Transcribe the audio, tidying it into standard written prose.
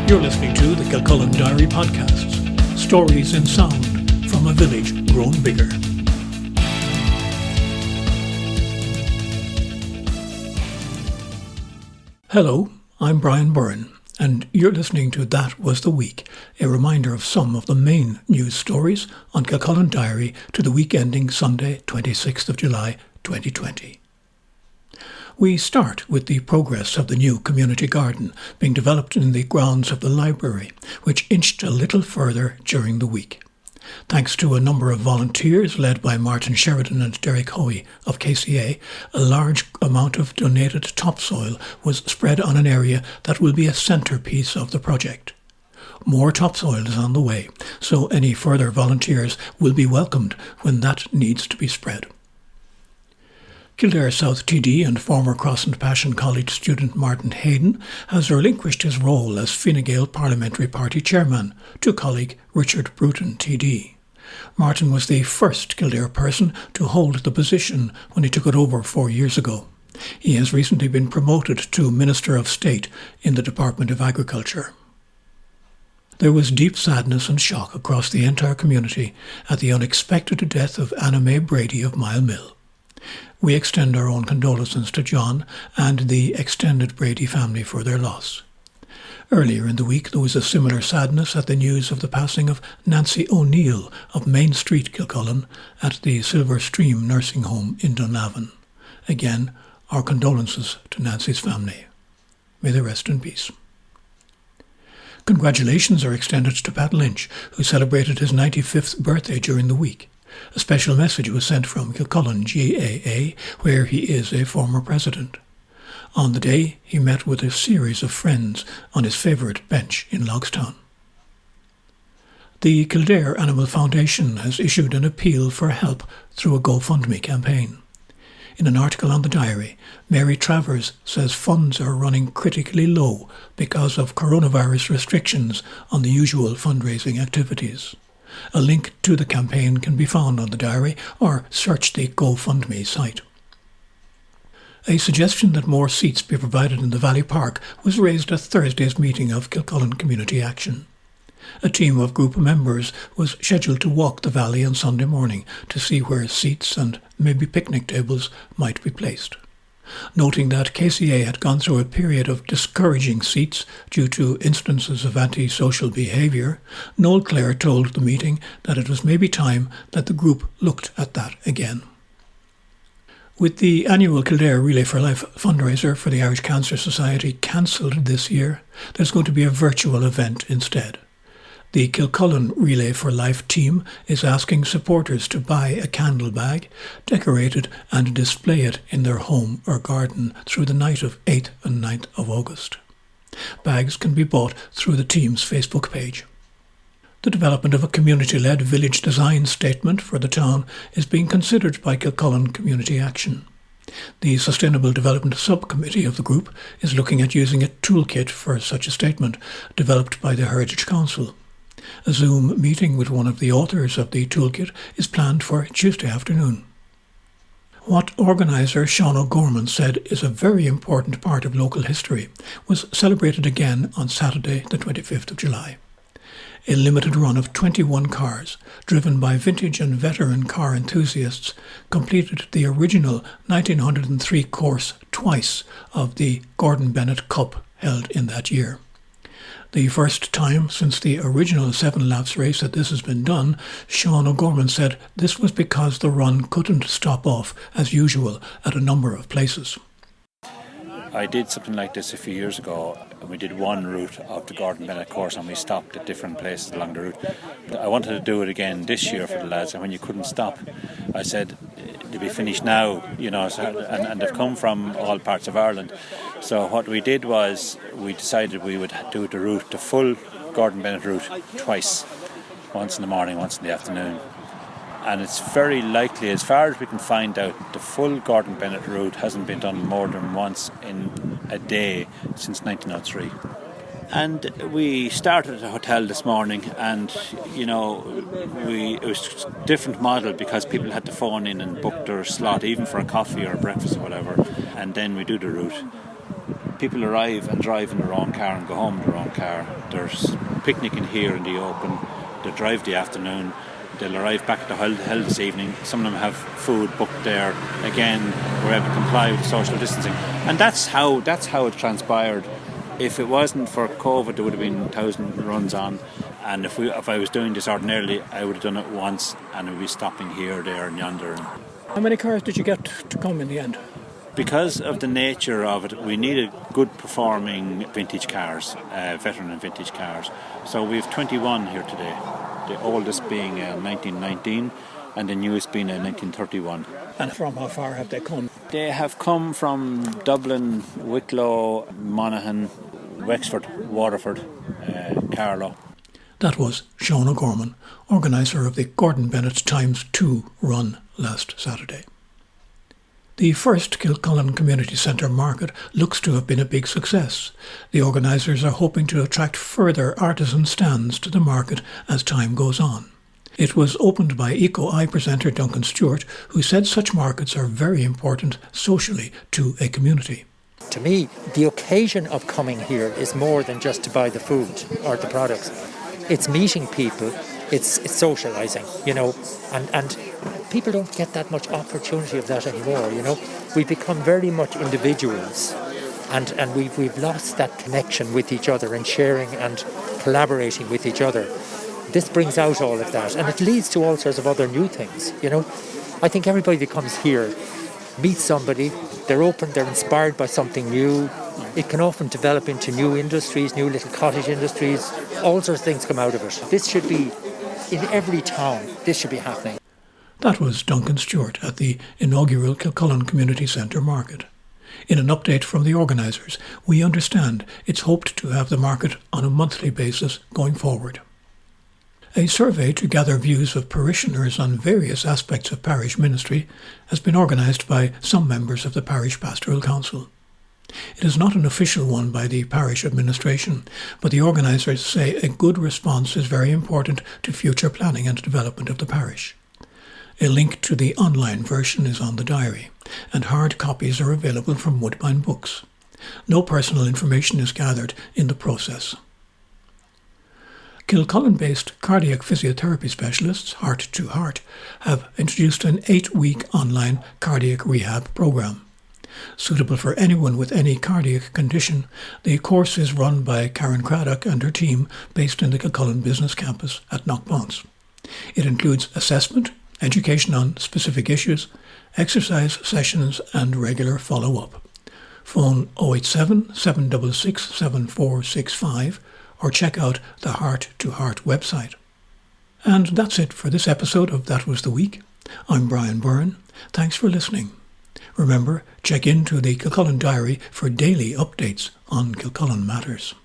You're listening to the Kilcullen Diary podcasts, stories in sound from a village grown bigger. Hello, I'm Brian Byrne, and you're listening to That Was the Week, a reminder of some of the main news stories on Kilcullen Diary to the week ending Sunday, 26th of July, 2020. We start with the progress of the new community garden being developed in the grounds of the library, which inched a little further during the week. Thanks to a number of volunteers led by Martin Sheridan and Derek Hoey of KCA, a large amount of donated topsoil was spread on an area that will be a centrepiece of the project. More topsoil is on the way, so any further volunteers will be welcomed when that needs to be spread. Kildare South TD and former Cross and Passion College student Martin Hayden has relinquished his role as Fine Gael Parliamentary Party chairman to colleague Richard Bruton TD. Martin was the first Kildare person to hold the position when he took it over 4 years ago. He has recently been promoted to Minister of State in the Department of Agriculture. There was deep sadness and shock across the entire community at the unexpected death of Anna May Brady of Mile Mill. We extend our own condolences to John and the extended Brady family for their loss. Earlier in the week there was a similar sadness at the news of the passing of Nancy O'Neill of Main Street, Kilcullen, at the Silver Stream Nursing Home in Dunlavin. Again, our condolences to Nancy's family. May they rest in peace. Congratulations are extended to Pat Lynch, who celebrated his 95th birthday during the week. A special message was sent from Kilcullen GAA, where he is a former president. On the day, he met with a series of friends on his favourite bench in Logstown. The Kildare Animal Foundation has issued an appeal for help through a GoFundMe campaign. In an article on the diary, Mary Travers says funds are running critically low because of coronavirus restrictions on the usual fundraising activities. A link to the campaign can be found on the diary or search the GoFundMe site. A suggestion that more seats be provided in the Valley Park was raised at Thursday's meeting of Kilcullen Community Action. A team of group members was scheduled to walk the valley on Sunday morning to see where seats and maybe picnic tables might be placed. Noting that KCA had gone through a period of discouraging seats due to instances of antisocial behaviour, Noel Clare told the meeting that it was maybe time that the group looked at that again. With the annual Kildare Relay for Life fundraiser for the Irish Cancer Society cancelled this year, there's going to be a virtual event instead. The Kilcullen Relay for Life team is asking supporters to buy a candle bag, decorate it and display it in their home or garden through the night of 8th and 9th of August. Bags can be bought through the team's Facebook page. The development of a community-led village design statement for the town is being considered by Kilcullen Community Action. The Sustainable Development Subcommittee of the group is looking at using a toolkit for such a statement developed by the Heritage Council. A Zoom meeting with one of the authors of the toolkit is planned for Tuesday afternoon. What organiser Sean O'Gorman said is a very important part of local history was celebrated again on Saturday the 25th of July. A limited run of 21 cars, driven by vintage and veteran car enthusiasts, completed the original 1903 course twice of the Gordon Bennett Cup held in that year. The first time since the original 7 laps race that this has been done, Sean O'Gorman said this was because the run couldn't stop off as usual at a number of places. I did something like this a few years ago, and we did one route of the Gordon Bennett course and we stopped at different places along the route. I wanted to do it again this year for the lads, and when you couldn't stop, I said, they'll be finished now, and they've come from all parts of Ireland. So what we did was we decided we would do the full Gordon Bennett route twice, once in the morning, once in the afternoon. And it's very likely, as far as we can find out, the full Gordon Bennett route hasn't been done more than once in a day since 1903. And we started at a hotel this morning, and it was a different model because people had to phone in and book their slot, even for a coffee or a breakfast or whatever, and then we do the route. People arrive and drive in their own car and go home in their own car. There's picnicking here in the open. They drive the afternoon. They'll arrive back at the hotel this evening. Some of them have food booked there. Again, we're able to comply with social distancing. And that's how it transpired. If it wasn't for COVID, there would have been 1,000 runs on. And if I was doing this ordinarily, I would have done it once, and it would be stopping here, there and yonder. How many cars did you get to come in the end? Because of the nature of it, we needed good performing vintage cars, veteran and vintage cars. So we have 21 here today, the oldest being 1919 and the newest being 1931. And from how far have they come? They have come from Dublin, Wicklow, Monaghan, Wexford, Waterford, Carlow. That was Sean O'Gorman, organiser of the Gordon Bennett Times 2 run last Saturday. The first Kilcullen Community Centre market looks to have been a big success. The organisers are hoping to attract further artisan stands to the market as time goes on. It was opened by Eco-Eye presenter Duncan Stewart, who said such markets are very important socially to a community. To me, the occasion of coming here is more than just to buy the food or the products. It's meeting people, it's socialising, and people don't get that much opportunity of that anymore, We become very much individuals, and we've lost that connection with each other and sharing and collaborating with each other. This brings out all of that, and it leads to all sorts of other new things, I think everybody that comes here meets somebody, they're open, they're inspired by something new. It can often develop into new industries, new little cottage industries, all sorts of things come out of it. This should be, in every town, this should be happening. That was Duncan Stewart at the inaugural Kilcullen Community Centre market. In an update from the organisers, we understand it's hoped to have the market on a monthly basis going forward. A survey to gather views of parishioners on various aspects of parish ministry has been organised by some members of the Parish Pastoral Council. It is not an official one by the parish administration, but the organisers say a good response is very important to future planning and development of the parish. A link to the online version is on the diary, and hard copies are available from Woodbine Books. No personal information is gathered in the process. Kilcullen-based cardiac physiotherapy specialists, Heart to Heart, have introduced an 8-week online cardiac rehab programme. Suitable for anyone with any cardiac condition, the course is run by Karen Craddock and her team based in the Kilcullen Business Campus at Knockbounce. It includes assessment, education on specific issues, exercise sessions and regular follow-up. Phone 087 766 7465 or check out the Heart to Heart website. And that's it for this episode of That Was the Week. I'm Brian Byrne. Thanks for listening. Remember, check into the Kilcullen Diary for daily updates on Kilcullen matters.